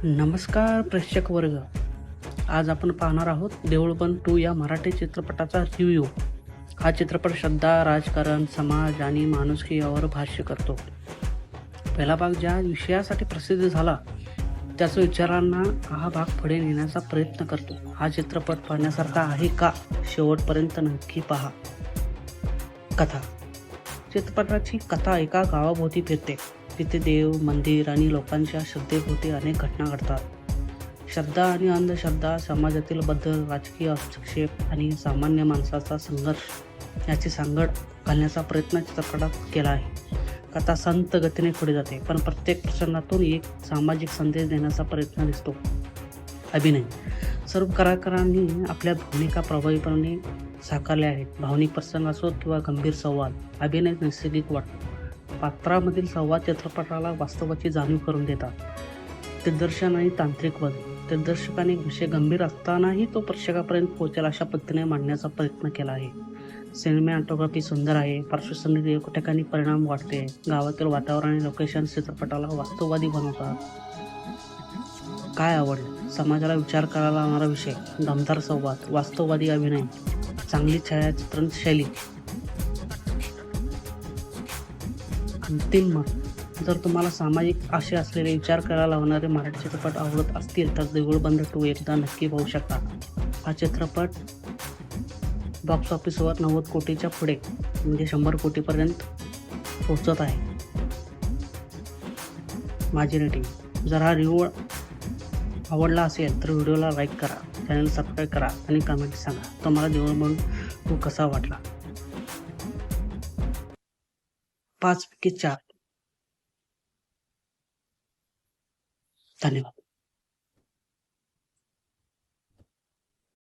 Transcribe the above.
नमस्कार प्रेक्षक वर्ग. आज आपण पाहणार आहोत देऊळबंद 2 या मराठी चित्रपटाचा रिव्ह्यू. हा चित्रपट श्रद्धा, राजकारण, समाज आणि माणुसकी यावर भाष्य करतो. पहिला भाग ज्या विषयासाठी प्रसिद्ध झाला त्याच विचारांना हा भाग पुढे नेण्याचा प्रयत्न करतो. हा चित्रपट पाहण्यासारखा आहे का? शेवटपर्यंत नक्की पहा. कथा. चित्रपटाची कथा एका गावाभोवती फिरते. तिथे देव, मंदिर आणि लोकांच्या श्रद्धेभोवती अनेक घटना घडतात. श्रद्धा आणि अंधश्रद्धा, समाजातील बदल, राजकीय हस्तक्षेप आणि सामान्य माणसाचा संघर्ष याची सांगड घालण्याचा प्रयत्न चित्रपटात केला आहे. कथा संत गतीने पुढे जाते, पण प्रत्येक प्रसंगातून एक सामाजिक संदेश देण्याचा प्रयत्न दिसतो. अभिनय. सर्व कलाकारांनी आपल्या भूमिका प्रभावीपणे साकारल्या आहेत. भावनिक प्रसंग असो किंवा गंभीर संवाद, अभिनय नैसर्गिक वाटतो. पात्रामधील संवाद चित्रपटाला वास्तवाची जाणीव करून देतात. दिग्दर्शन आणि तांत्रिक बदल. दिग्दर्शकाने विषय गंभीर असतानाही तो प्रेक्षकापर्यंत पोहोचेल अशा पद्धतीने मांडण्याचा प्रयत्न केला आहे. सिनेमॅटोग्राफी सुंदर आहे. पार्श्वसंगीत योग्य ठिकाणी परिणाम वाटते. गावातील वातावरण आणि लोकेशन चित्रपटाला वास्तववादी बनवतात. काय आवडले? समाजाला विचार करायला लावणारा विषय, दमदार संवाद, वास्तववादी अभिनय, चांगली छायाचित्रण शैली. अंतिम मत. जर तुम्हाला सामाजिक आशय असलेले, विचार करायला लावणारे मराठी चित्रपट आवडत असतील तर देऊळबंद 2 एकदा नक्की पाहू शकता. हा चित्रपट बॉक्स ऑफिसवर 90 कोटीच्या पुढे म्हणजे 100 कोटीपर्यंत पोहोचत आहे. माझी रेटिंग. जर हा रिव्ह्यू आवडला असेल तर व्हिडिओला लाईक करा, चॅनल सबस्क्राईब करा आणि कमेंट सांगा तुम्हाला देऊळबंद 2 कसा वाटला. 5 पैकी 4. धन्यवाद.